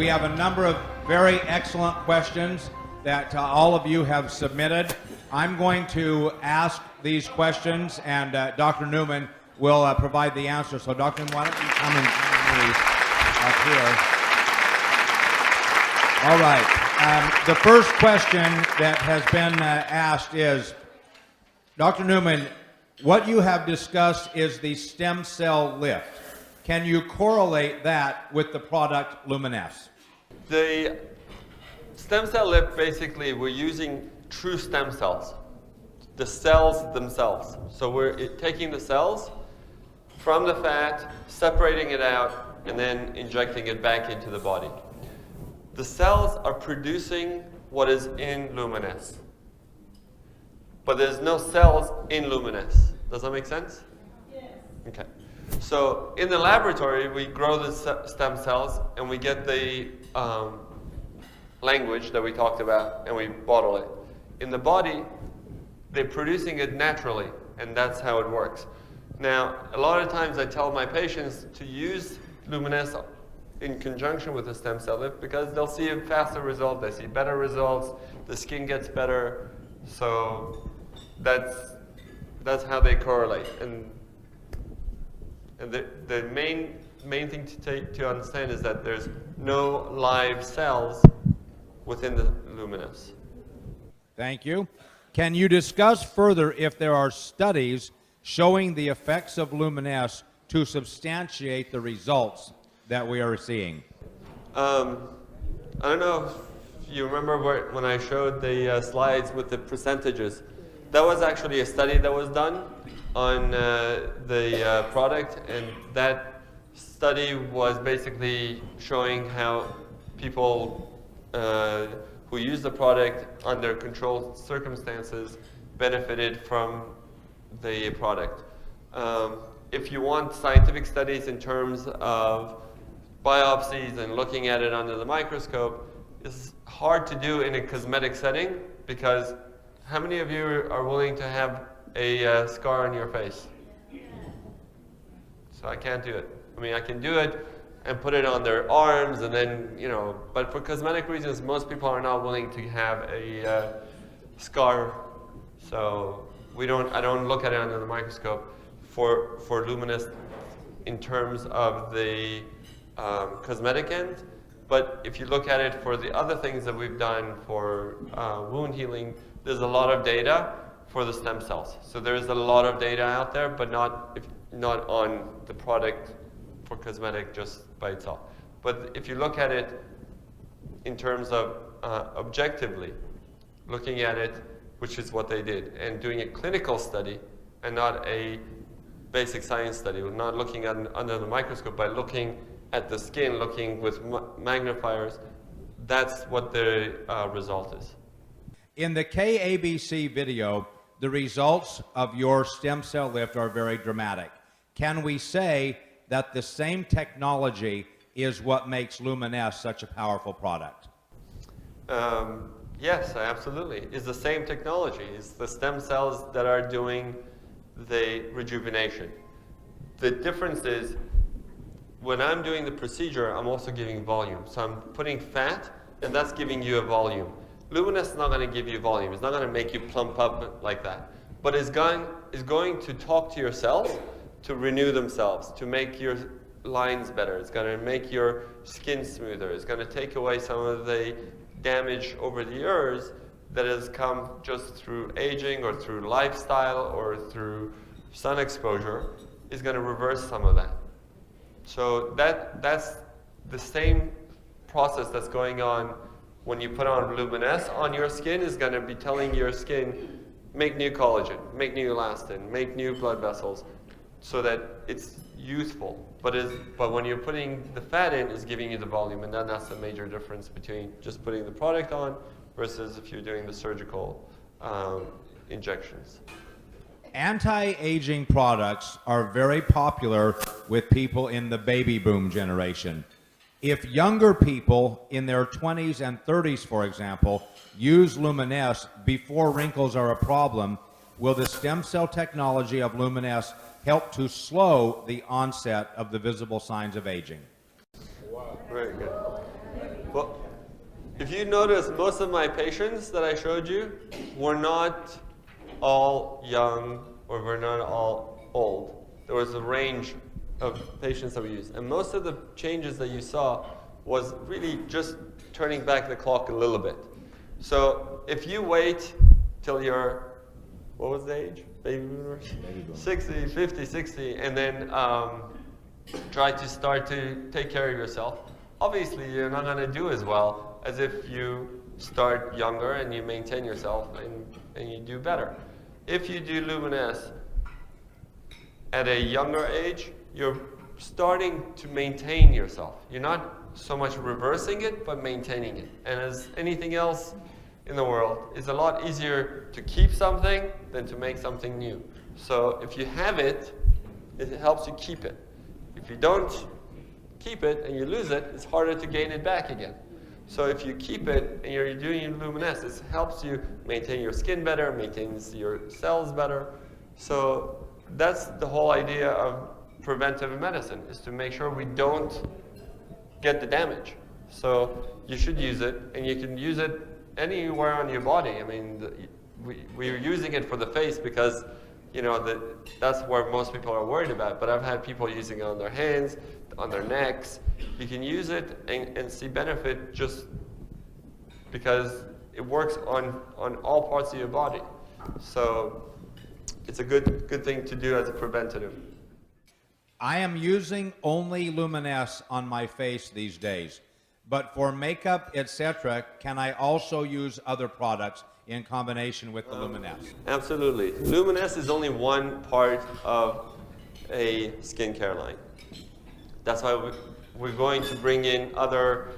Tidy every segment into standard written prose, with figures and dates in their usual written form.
we have a number of very excellent questions that all of you have submitted. I'm going to ask these questions, and Dr. Newman will provide the answer. So, Dr. Newman, why don't you come and join me up here? All right. The first question that has been asked is, Dr. Newman, what you have discussed is the stem cell lift. Can you correlate that with the product Luminesce? The stem cell lift, basically, we're using true stem cells, the cells themselves. So we're taking the cells from the fat, separating it out, and then injecting it back into the body. The cells are producing what is in Luminesce, but there's no cells in Luminesce. Does that make sense? Yes. Okay. So in the laboratory, we grow the stem cells, and we get the language that we talked about, and we bottle it. In the body, they're producing it naturally, and that's how it works. Now, a lot of times I tell my patients to use Luminesce in conjunction with the stem cell lift because they'll see a faster result, they see better results, the skin gets better, so that's how they correlate. And the main thing to understand is that there's no live cells within the Luminesce. Thank you. Can you discuss further if there are studies showing the effects of Luminesce to substantiate the results that we are seeing? I don't know if you remember when I showed the slides with the percentages. That was actually a study that was done on the product, and that study was basically showing how people who use the product under controlled circumstances benefited from the product. If you want scientific studies in terms of biopsies and looking at it under the microscope, it's hard to do in a cosmetic setting because how many of you are willing to have a scar on your face? So I can't do it. I mean, I can do it and put it on their arms and then, you know, but for cosmetic reasons, most people are not willing to have a scar. So I don't look at it under the microscope for Luminesce in terms of the cosmetic end. But if you look at it for the other things that we've done for wound healing, there's a lot of data for the stem cells. So there's a lot of data out there, but not on the product for cosmetic just by itself. But if you look at it in terms of objectively, looking at it, which is what they did, and doing a clinical study and not a basic science study, not looking under the microscope, by looking at the skin, looking with magnifiers, that's what the result is. In the KABC video, the results of your stem cell lift are very dramatic. Can we say that the same technology is what makes Luminesce such a powerful product? Yes, absolutely. It's the same technology. It's the stem cells that are doing the rejuvenation. The difference is when I'm doing the procedure, I'm also giving volume. So I'm putting fat, and that's giving you a volume. Luminesce is not going to give you volume. It's not going to make you plump up like that. But it's going to talk to your cells to renew themselves, to make your lines better. It's going to make your skin smoother. It's going to take away some of the damage over the years that has come just through aging or through lifestyle or through sun exposure. Is going to reverse some of that. So that's the same process that's going on when you put on Luminesce on your skin. Is going to be telling your skin, make new collagen, make new elastin, make new blood vessels, so that it's youthful. But when you're putting the fat in, it's giving you the volume, and then that's the major difference between just putting the product on versus if you're doing the surgical injections. Anti-aging products are very popular with people in the baby boom generation. If younger people in their 20s and 30s, for example, use Luminesce before wrinkles are a problem, will the stem cell technology of Luminesce help to slow the onset of the visible signs of aging? Wow. Very good. If you notice, most of my patients that I showed you were not all young or were not all old. There was a range of patients that we used. And most of the changes that you saw was really just turning back the clock a little bit. So if you wait till you're, what was the age? Baby boomers? 60, 50, 60, and then try to start to take care of yourself. Obviously, you're not going to do as well as if you start younger and you maintain yourself and you do better. If you do Luminesce at a younger age, you're starting to maintain yourself. You're not so much reversing it, but maintaining it. And as anything else in the world, it's a lot easier to keep something than to make something new. So if you have it, it helps you keep it. If you don't keep it and you lose it, it's harder to gain it back again. So if you keep it and you're doing Luminesce, it helps you maintain your skin better, maintains your cells better. So that's the whole idea of preventive medicine, is to make sure we don't get the damage. So you should use it, and you can use it anywhere on your body. I mean, we're using it for the face because, you know, that's where most people are worried about. But I've had people using it on their hands, on their necks. You can use it and see benefit just because it works on all parts of your body. So it's a good thing to do as a preventative. I am using only Luminesce on my face these days, but for makeup, etc., can I also use other products in combination with the Luminesce? Absolutely. Luminesce is only one part of a skincare line. That's why we're going to bring in other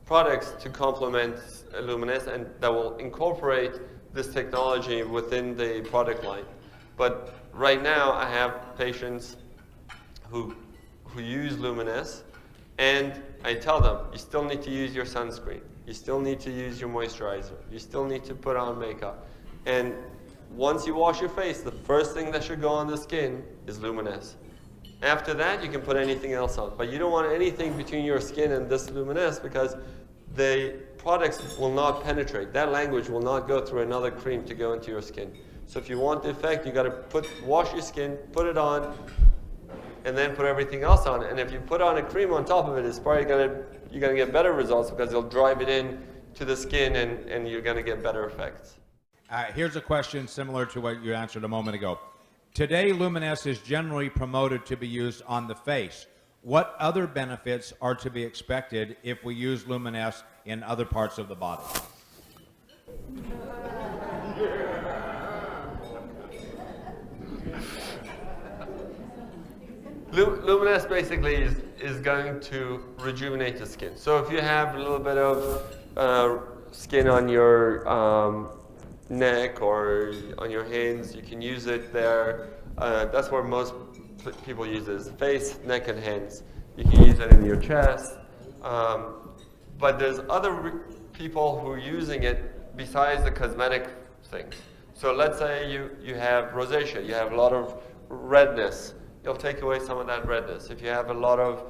products to complement Luminesce and that will incorporate this technology within the product line. But right now, I have patients who use Luminesce, and I tell them, you still need to use your sunscreen. You still need to use your moisturizer. You still need to put on makeup. And once you wash your face, the first thing that should go on the skin is Luminesce. After that, you can put anything else on. But you don't want anything between your skin and this Luminesce because the products will not penetrate. That language will not go through another cream to go into your skin. So if you want the effect, you got to wash your skin, put it on, and then put everything else on. And if you put on a cream on top of it, it's probably you're gonna get better results because it'll drive it in to the skin and you're gonna get better effects. Here's a question similar to what you answered a moment ago. Today, Luminesce is generally promoted to be used on the face. What other benefits are to be expected if we use Luminesce in other parts of the body? Luminesce basically is going to rejuvenate the skin. So if you have a little bit of skin on your neck or on your hands, you can use it there. That's where most people use it, is face, neck, and hands. You can use it in your chest. But there's other people who are using it besides the cosmetic things. So let's say you have rosacea, you have a lot of redness. It'll take away some of that redness. If you have a lot of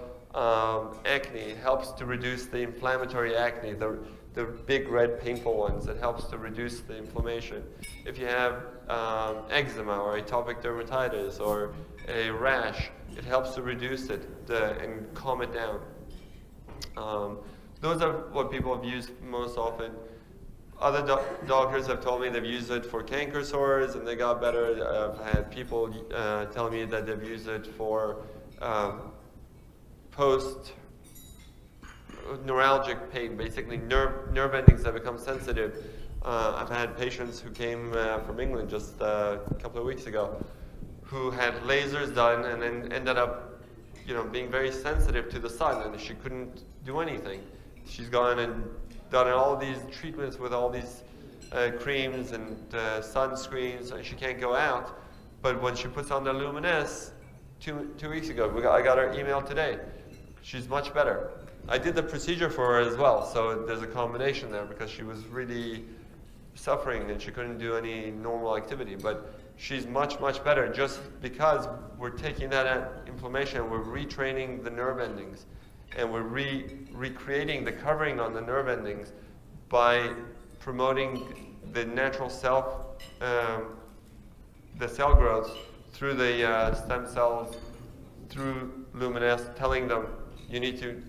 acne, it helps to reduce the inflammatory acne, the big red painful ones. It helps to reduce the inflammation. If you have eczema or atopic dermatitis or a rash, it helps to reduce it and calm it down. Those are what people have used most often. Other doctors have told me they've used it for canker sores and they got better. I've had people tell me that they've used it for post-neuralgic pain, basically nerve endings that become sensitive. I've had patients who came from England just a couple of weeks ago who had lasers done and then ended up, being very sensitive to the sun, and she couldn't do anything. She's gone and done all these treatments with all these creams and sunscreens, and she can't go out. But when she puts on the Luminesce, two weeks ago, I got her email today. She's much better. I did the procedure for her as well, so there's a combination there because she was really suffering and she couldn't do any normal activity. But she's much, much better just because we're taking that inflammation, we're retraining the nerve endings, and we're recreating the covering on the nerve endings by promoting the natural the cell growth through the stem cells, through Luminesce, telling them, you need to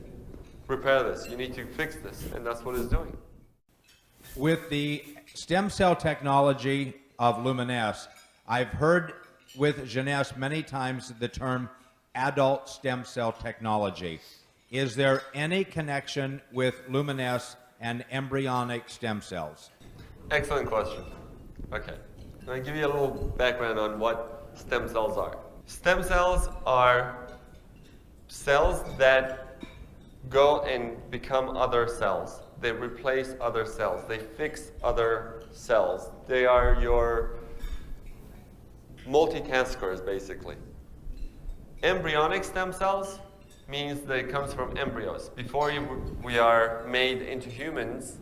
repair this, you need to fix this, and that's what it's doing. With the stem cell technology of Luminesce, I've heard with Jeunesse many times the term adult stem cell technology. Is there any connection with Luminesce and embryonic stem cells? Excellent question. Okay. I'm going to give you a little background on what stem cells are. Stem cells are cells that go and become other cells. They replace other cells. They fix other cells. They are your multitaskers, basically. Embryonic stem cells means that it comes from embryos. Before we are made into humans,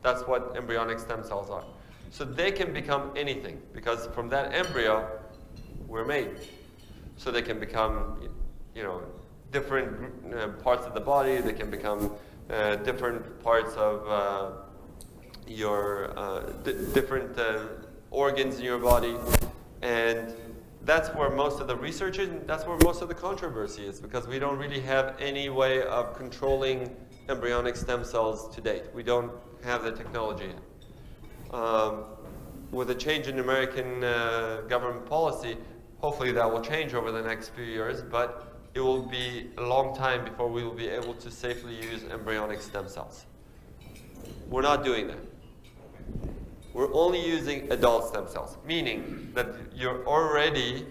that's what embryonic stem cells are. So they can become anything, because from that embryo, we're made. So they can become, different parts of the body. They can become different parts of your different organs in your body, and that's where most of the research is, and that's where most of the controversy is, because we don't really have any way of controlling embryonic stem cells to date. We don't have the technology yet. With a change in American government policy, hopefully that will change over the next few years, but it will be a long time before we will be able to safely use embryonic stem cells. We're not doing that. We're only using adult stem cells, meaning that you're already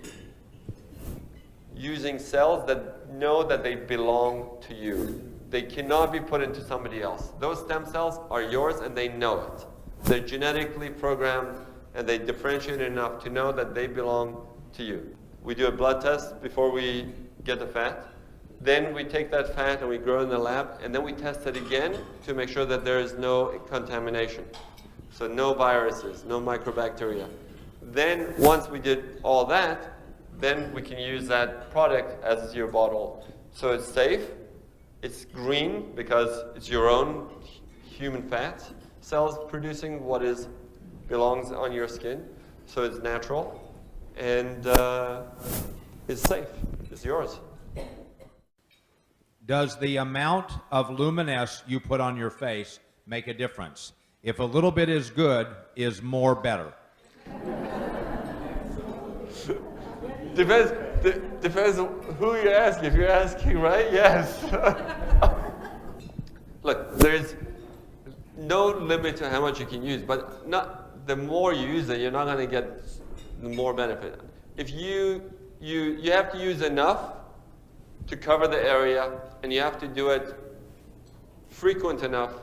using cells that know that they belong to you. They cannot be put into somebody else. Those stem cells are yours and they know it. They're genetically programmed and they differentiate enough to know that they belong to you. We do a blood test before we get the fat. Then we take that fat and we grow it in the lab, and then we test it again to make sure that there is no contamination. So no viruses, no microbacteria. Then once we did all that, then we can use that product as your bottle. So it's safe, it's green because it's your own human fat cells producing what belongs on your skin. So it's natural, and it's safe, it's yours. Does the amount of Luminesce you put on your face make a difference? If a little bit is good, is more better? Depends who you ask. If you're asking, right? Yes. Look, there's no limit to how much you can use, but the more you use it, you're not going to get the more benefit. If you have to use enough to cover the area, and you have to do it frequent enough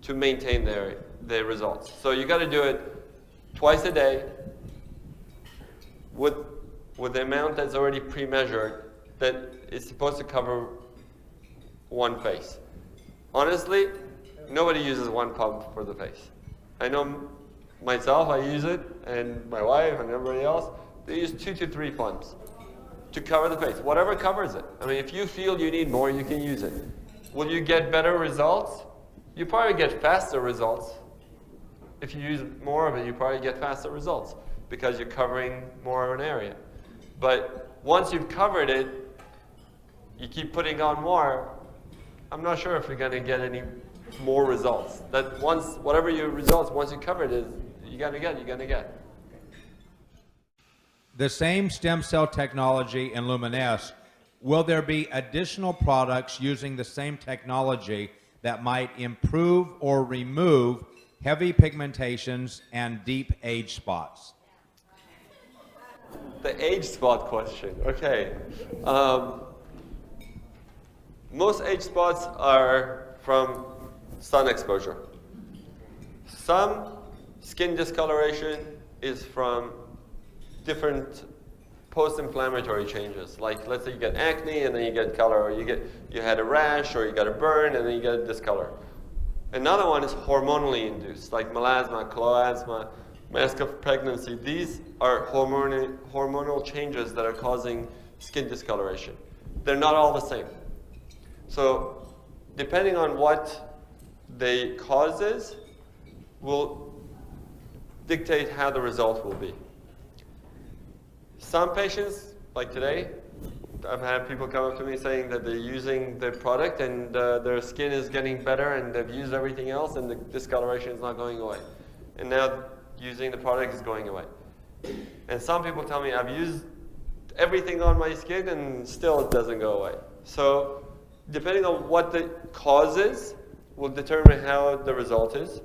to maintain the results. So you got to do it twice a day with the amount that's already pre-measured that is supposed to cover one face. Honestly, nobody uses one pump for the face. I know myself, I use it, and my wife and everybody else, they use 2 to 3 pumps to cover the face, whatever covers it. I mean, if you feel you need more, you can use it. Will you get better results? You probably get faster results. If you use more of it, you probably get faster results because you're covering more of an area. But once you've covered it, you keep putting on more, I'm not sure if you're going to get any more results. That whatever your results, once you cover it, you're going to get. The same stem cell technology in Luminesce, will there be additional products using the same technology that might improve or remove heavy pigmentations and deep age spots? The age spot question, okay. Most age spots are from sun exposure. Some skin discoloration is from different post-inflammatory changes. Like, let's say you get acne and then you get color, or you had a rash, or you got a burn and then you get a discolor. Another one is hormonally induced, like melasma, chloasma, mask of pregnancy. These are hormonal changes that are causing skin discoloration. They're not all the same. So depending on what the cause is, will dictate how the result will be. Some patients, like today, I've had people come up to me saying that they're using the product and their skin is getting better and they've used everything else and the discoloration is not going away. And now using the product is going away. And some people tell me, I've used everything on my skin and still it doesn't go away. So depending on what the cause is, will determine how the result is.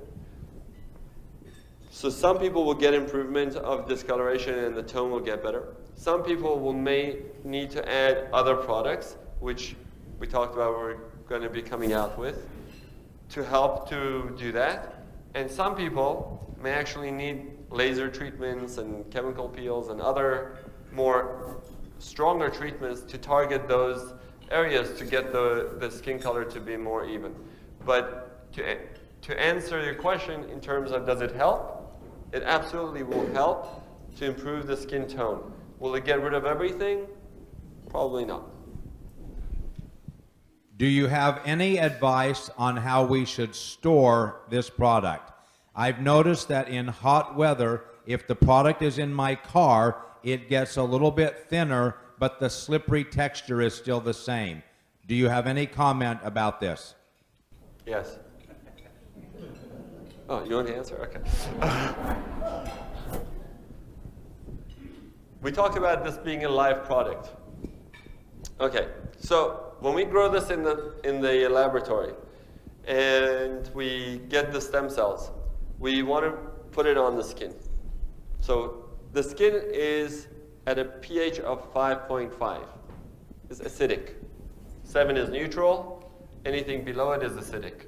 So some people will get improvement of discoloration and the tone will get better. Some people may need to add other products, which we talked about we're going to be coming out with, to help to do that. And some people may actually need laser treatments and chemical peels and other more stronger treatments to target those areas to get the skin color to be more even. But to answer your question in terms of does it help, it absolutely will help to improve the skin tone. Will it get rid of everything? Probably not. Do you have any advice on how we should store this product? I've noticed that in hot weather, if the product is in my car, it gets a little bit thinner, but the slippery texture is still the same. Do you have any comment about this? Yes. Oh, you want to answer? Okay. We talked about this being a live product. Okay, so when we grow this in the laboratory and we get the stem cells, we want to put it on the skin. So the skin is at a pH of 5.5. It's acidic. 7 is neutral. Anything below it is acidic.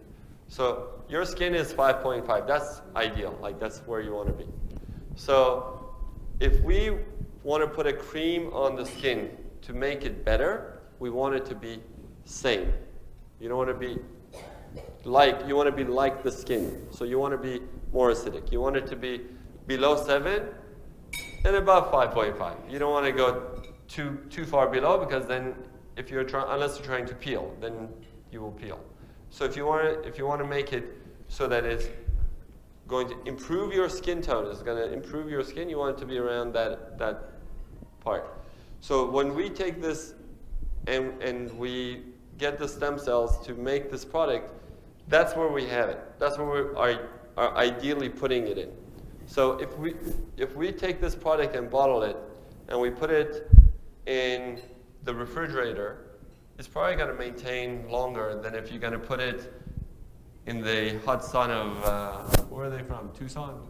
So your skin is 5.5. That's ideal. Like that's where you want to be. So if we want to put a cream on the skin to make it better, we want it to be same. You don't want to be like, you want to be like the skin. So you want to be more acidic. You want it to be below 7 and above 5.5. You don't want to go too far below because then if you're unless you're trying to peel, then you will peel. So if you want to make it so that it's going to improve your skin tone, it's going to improve your skin, you want it to be around that part. So when we take this and we get the stem cells to make this product, that's where we have it. That's where we are ideally putting it in. So if we take this product and bottle it and we put it in the refrigerator, it's probably going to maintain longer than if you're going to put it in the hot sun of, where are they from? Tucson?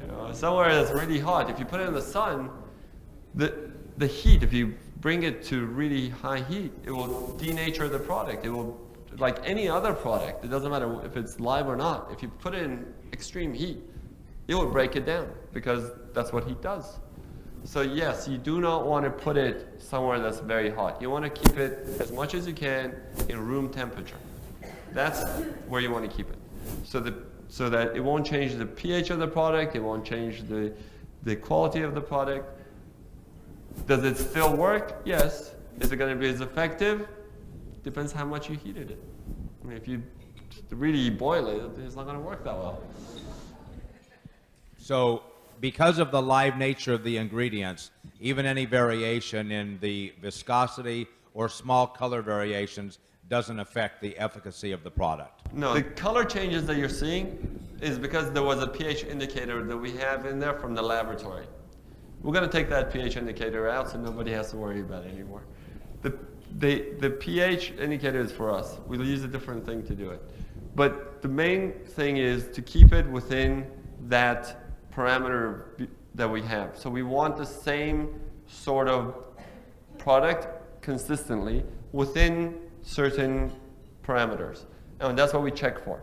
You know, somewhere that's really hot. If you put it in the sun, the heat, if you bring it to really high heat, it will denature the product. It will, like any other product, it doesn't matter if it's live or not. If you put it in extreme heat, it will break it down because that's what heat does. So yes, you do not want to put it somewhere that's very hot. You want to keep it as much as you can in room temperature. That's where you want to keep it. So that it won't change the pH of the product, it won't change the quality of the product. Does it still work? Yes. Is it going to be as effective? Depends how much you heated it. I mean, if you really boil it, it's not going to work that well. So because of the live nature of the ingredients, even any variation in the viscosity or small color variations doesn't affect the efficacy of the product. No, the color changes that you're seeing is because there was a pH indicator that we have in there from the laboratory. We're going to take that pH indicator out so nobody has to worry about it anymore. The pH indicator is for us. We'll use a different thing to do it. But the main thing is to keep it within that parameter that we have. So we want the same sort of product consistently within certain parameters. And that's what we check for.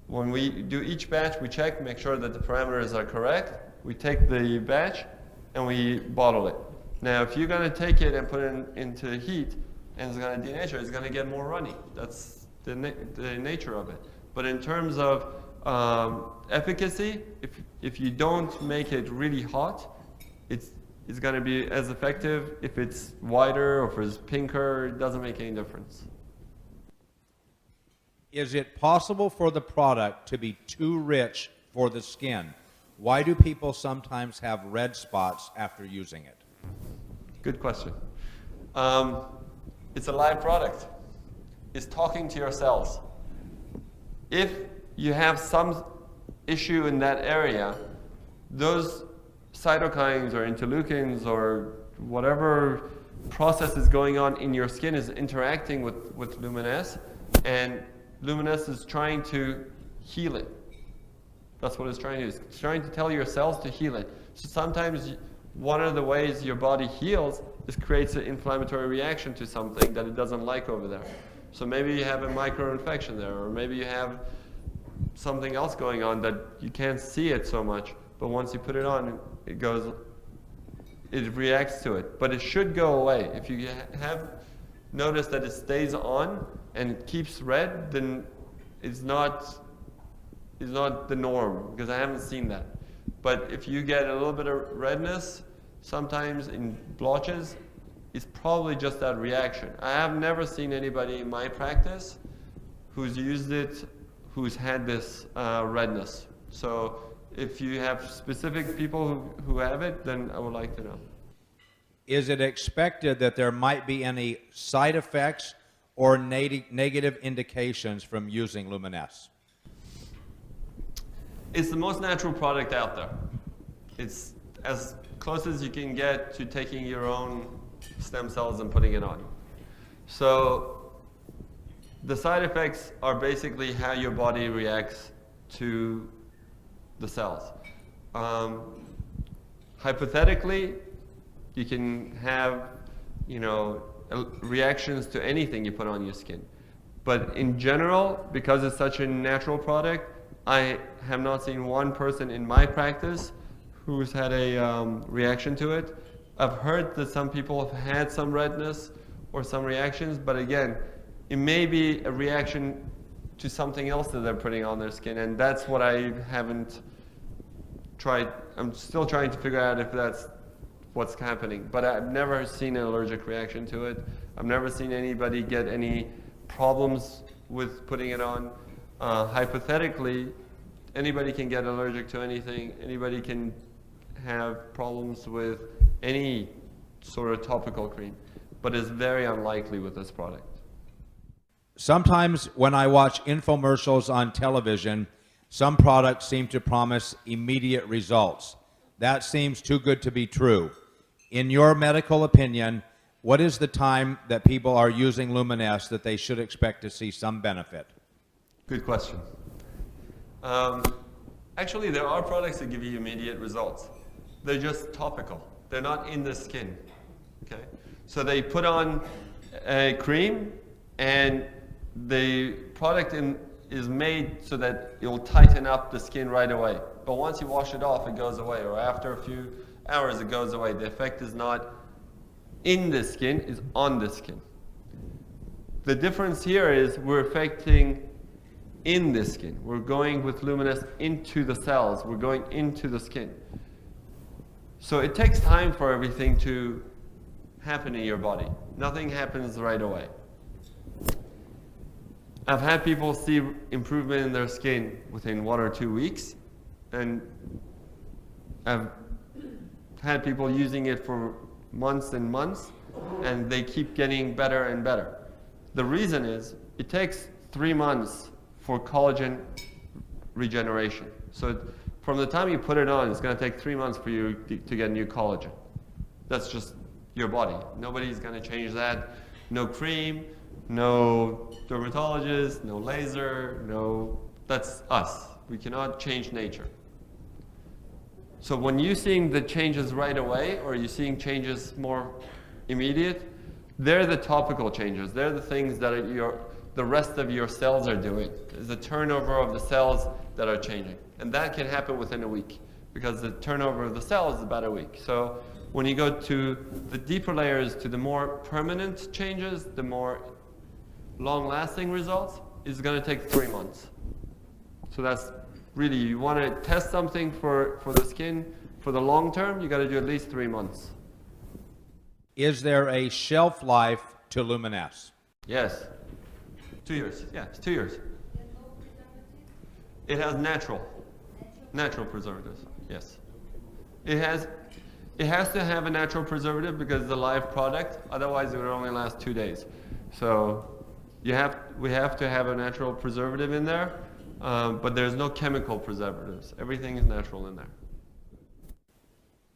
When we do each batch, we check, make sure that the parameters are correct. We take the batch and we bottle it. Now, if you're going to take it and put it into heat and it's going to denature, it's going to get more runny. That's the nature of it. But in terms of efficacy, if you don't make it really hot, it's going to be as effective. If it's whiter or if it's pinker, it doesn't make any difference. Is it possible for the product to be too rich for the skin? Why do people sometimes have red spots after using it? Good question. It's a live product. It's talking to your cells. If you have some issue in that area, those cytokines or interleukins or whatever process is going on in your skin is interacting with Luminess, and Luminess is trying to heal it. That's what it's trying to do. It's trying to tell your cells to heal it. So sometimes one of the ways your body heals is creates an inflammatory reaction to something that it doesn't like over there. So maybe you have a micro-infection there, or maybe you have something else going on that you can't see it so much, but once you put it on, it reacts to it. But it should go away. If you have noticed that it stays on and it keeps red, then it's not the norm, because I haven't seen that. But if you get a little bit of redness, sometimes in blotches, it's probably just that reaction. I have never seen anybody in my practice who's used it who's had this redness. So if you have specific people who have it, then I would like to know. Is it expected that there might be any side effects or negative indications from using Luminess? It's the most natural product out there. It's as close as you can get to taking your own stem cells and putting it on. So the side effects are basically how your body reacts to the cells. Hypothetically, you can have, reactions to anything you put on your skin. But in general, because it's such a natural product, I have not seen one person in my practice who's had a reaction to it. I've heard that some people have had some redness or some reactions, but again, it may be a reaction to something else that they're putting on their skin, and that's what I haven't tried. I'm still trying to figure out if that's what's happening, but I've never seen an allergic reaction to it. I've never seen anybody get any problems with putting it on. Hypothetically, anybody can get allergic to anything. Anybody can have problems with any sort of topical cream, but it's very unlikely with this product. Sometimes when I watch infomercials on television, some products seem to promise immediate results. That seems too good to be true. In your medical opinion, what is the time that people are using Luminess that they should expect to see some benefit? Good question. Actually, there are products that give you immediate results. They're just topical. They're not in the skin. Okay? So they put on a cream, and the product is made so that it will tighten up the skin right away. But once you wash it off, it goes away. Or after a few hours, it goes away. The effect is not in the skin, it's on the skin. The difference here is we're affecting in the skin. We're going with Luminess into the cells. We're going into the skin. So it takes time for everything to happen in your body. Nothing happens right away. I've had people see improvement in their skin within 1 or 2 weeks, and I've had people using it for months and months, and they keep getting better and better. The reason is it takes 3 months for collagen regeneration. So from the time you put it on, it's going to take 3 months for you to get new collagen. That's just your body. Nobody's going to change that. No cream, no dermatologist, no laser, that's us. We cannot change nature. So when you're seeing the changes right away, or you're seeing changes more immediate, they're the topical changes. They're the things that the rest of your cells are doing. It's the turnover of the cells that are changing. And that can happen within a week, because the turnover of the cells is about a week. So when you go to the deeper layers, to the more permanent changes, the more long-lasting results, is going to take 3 months. So that's really, you want to test something for the skin for the long term, you got to do at least 3 months. Is there a shelf life to Luminess? Yes. 2 years. Yeah, it's 2 years. It has natural preservatives. Yes. It has to have a natural preservative because it's a live product. Otherwise, it would only last 2 days. So we have to have a natural preservative in there, but there's no chemical preservatives. Everything is natural in there.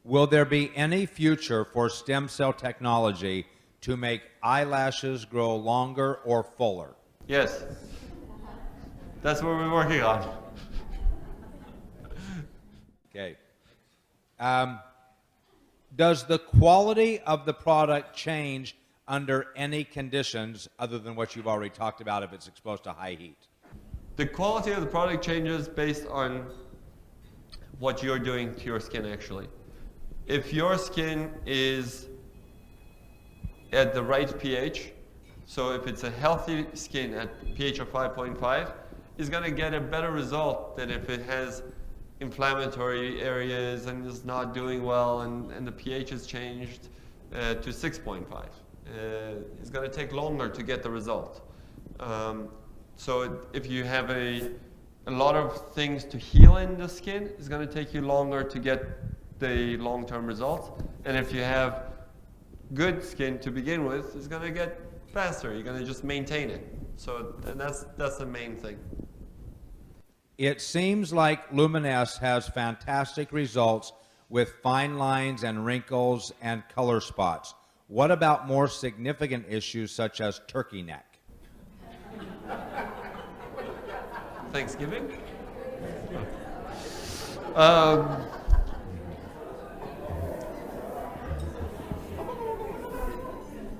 Will there be any future for stem cell technology to make eyelashes grow longer or fuller? Yes. That's what we're working on. Okay. Does the quality of the product change under any conditions other than what you've already talked about if it's exposed to high heat? The quality of the product changes based on what you're doing to your skin, actually. If your skin is at the right pH, so if it's a healthy skin at pH of 5.5, it's going to get a better result than if it has inflammatory areas and is not doing well and the pH has changed to 6.5. It's going to take longer to get the result. So if you have a lot of things to heal in the skin, it's going to take you longer to get the long-term results. And if you have good skin to begin with, it's going to get faster. You're going to just maintain it. So and that's the main thing. It seems like Luminesce has fantastic results with fine lines and wrinkles and color spots. What about more significant issues such as turkey neck? Thanksgiving?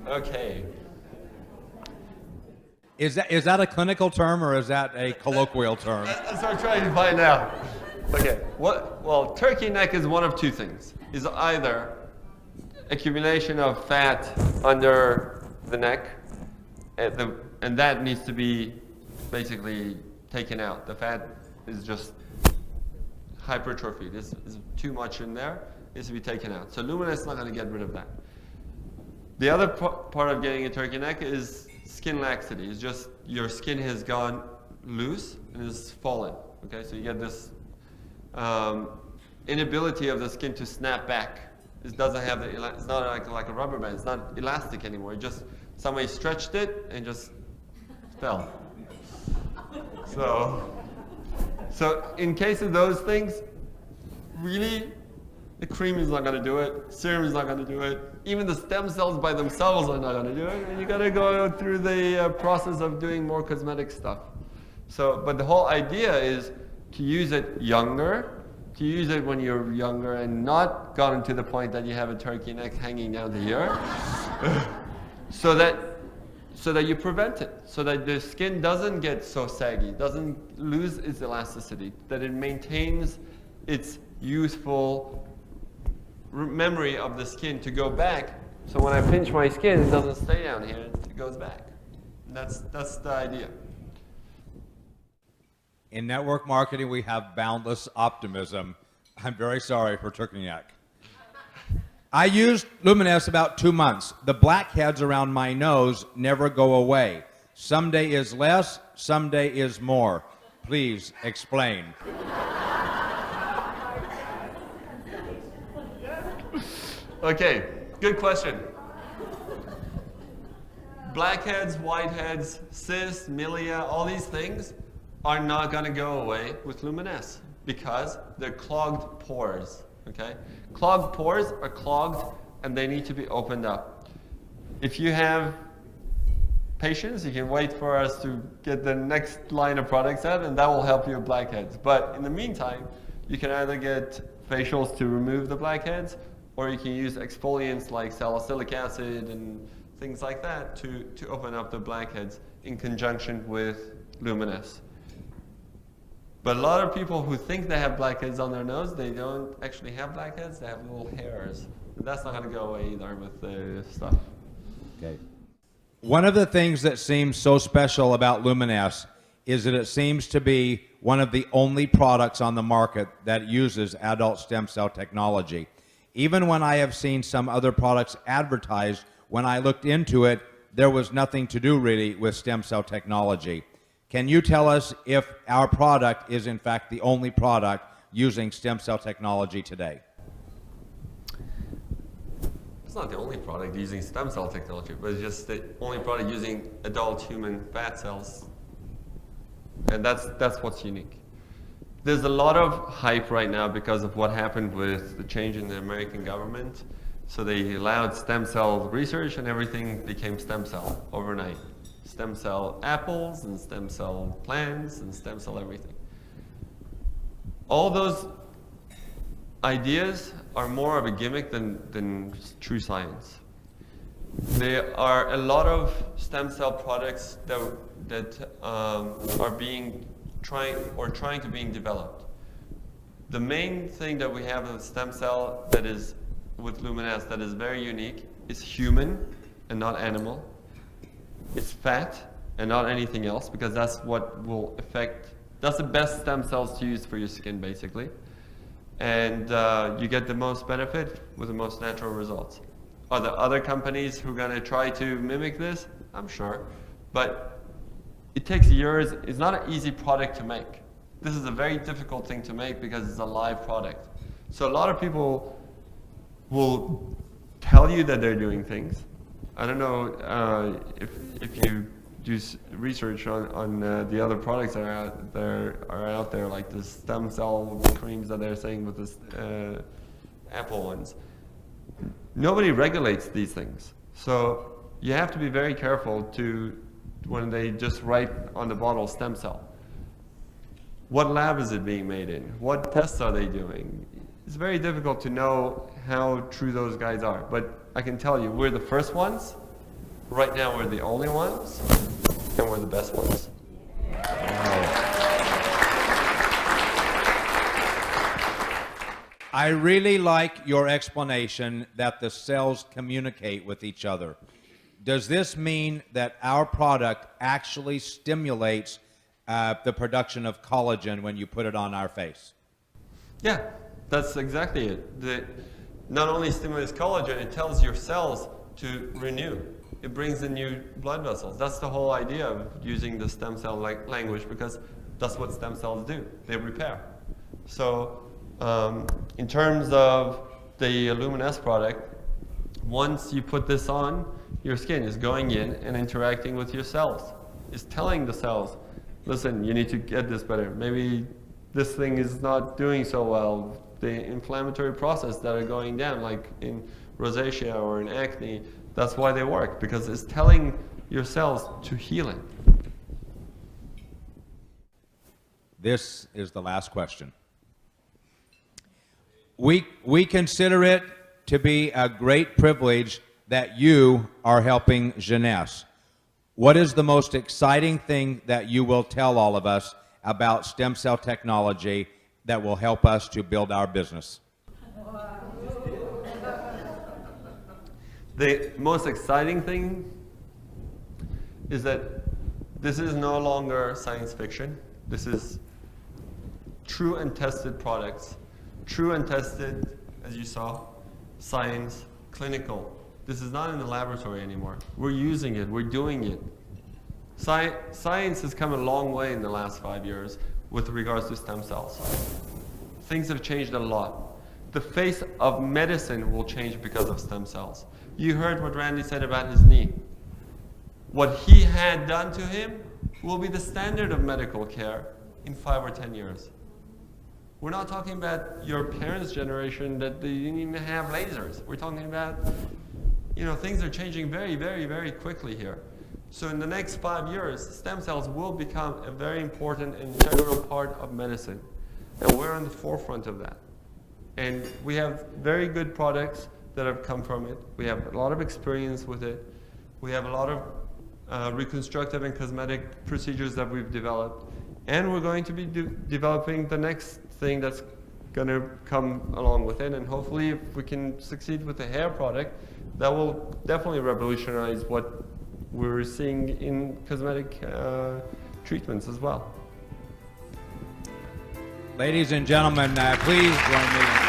Okay. Is that a clinical term or is that a colloquial term? That's what I'm trying to find out. Okay. Well, turkey neck is one of two things. Is either accumulation of fat under the neck, and that needs to be basically taken out. The fat is just hypertrophy. This is too much in there. It needs to be taken out. So Luminesce is not going to get rid of that. The other part of getting a turkey neck is skin laxity. It's just your skin has gone loose and is fallen. Okay, so you get this inability of the skin to snap back. It doesn't have the, it's not like a rubber band. It's not elastic anymore. It just somebody stretched it and just fell. So in case of those things, really, the cream is not going to do it. Serum is not going to do it. Even the stem cells by themselves are not going to do it. And you got to go through the process of doing more cosmetic stuff. So, but the whole idea is to use it younger, to use it when you're younger and not gotten to the point that you have a turkey neck hanging down to here, so that you prevent it, so that the skin doesn't get so saggy, doesn't lose its elasticity, that it maintains its youthful memory of the skin to go back. So when I pinch my skin, it doesn't stay down here, it goes back. That's the idea. In network marketing, we have boundless optimism. I'm very sorry for turkey neck. I used Luminesce about 2 months. The blackheads around my nose never go away. Some day is less, some day is more. Please explain. Okay, good question. Blackheads, whiteheads, cysts, milia, all these things are not going to go away with Luminesce because they're clogged pores. Okay? Clogged pores are clogged and they need to be opened up. If you have patience, you can wait for us to get the next line of products out and that will help you with blackheads. But in the meantime, you can either get facials to remove the blackheads or you can use exfoliants like salicylic acid and things like that to open up the blackheads in conjunction with Luminesce. But a lot of people who think they have blackheads on their nose, they don't actually have blackheads, they have little hairs. And that's not going to go away either with the stuff. Okay. One of the things that seems so special about Luminesce is that it seems to be one of the only products on the market that uses adult stem cell technology. Even when I have seen some other products advertised, when I looked into it, there was nothing to do really with stem cell technology. Can you tell us if our product is in fact the only product using stem cell technology today? It's not the only product using stem cell technology, but it's just the only product using adult human fat cells. And that's what's unique. There's a lot of hype right now because of what happened with the change in the American government. So they allowed stem cell research and everything became stem cell overnight. Stem cell apples and stem cell plants and stem cell everything. All those ideas are more of a gimmick than true science. There are a lot of stem cell products that are being trying to being developed. The main thing that we have in stem cell that is with Luminesce that is very unique is human and not animal. It's fat and not anything else because that's what will affect, that's the best stem cells to use for your skin basically. And you get the most benefit with the most natural results. Are there other companies who are going to try to mimic this? I'm sure. But it takes years. It's not an easy product to make. This is a very difficult thing to make because it's a live product. So a lot of people will tell you that they're doing things. I don't know if you do research on the other products that are out there, like the stem cell creams that they're saying with this Apple ones. Nobody regulates these things. So you have to be very careful when they just write on the bottle stem cell. What lab is it being made in? What tests are they doing? It's very difficult to know how true those guys are. But I can tell you, we're the first ones. Right now, we're the only ones. And we're the best ones. I really like your explanation that the cells communicate with each other. Does this mean that our product actually stimulates the production of collagen when you put it on our face? Yeah, that's exactly it. Not only stimulates collagen, it tells your cells to renew. It brings in new blood vessels. That's the whole idea of using the stem cell language because that's what stem cells do. They repair. So in terms of the Luminesce product, once you put this on, your skin is going in and interacting with your cells. It's telling the cells, listen, you need to get this better. Maybe this thing is not doing so well. The inflammatory process that are going down, like in rosacea or in acne, that's why they work, because it's telling your cells to heal it. This is the last question. We consider it to be a great privilege that you are helping jeunesse. What is the most exciting thing that you will tell all of us about stem cell technology that will help us to build our business? The most exciting thing is that this is no longer science fiction. This is true and tested products. True and tested, as you saw, science, clinical. This is not in the laboratory anymore. We're using it. We're doing it. Science has come a long way in the last 5 years with regards to stem cells. Things have changed a lot. The face of medicine will change because of stem cells. You heard what Randy said about his knee. What he had done to him will be the standard of medical care in 5 or 10 years. We're not talking about your parents' generation that they didn't even have lasers. We're talking about, things are changing very, very, very quickly here. So in the next 5 years, stem cells will become a very important and integral part of medicine. And we're on the forefront of that. And we have very good products that have come from it. We have a lot of experience with it. We have a lot of reconstructive and cosmetic procedures that we've developed. And we're going to be developing the next thing that's going to come along with it. And hopefully, if we can succeed with the hair product, that will definitely revolutionize what we're seeing in cosmetic treatments as well. Ladies and gentlemen, please join me in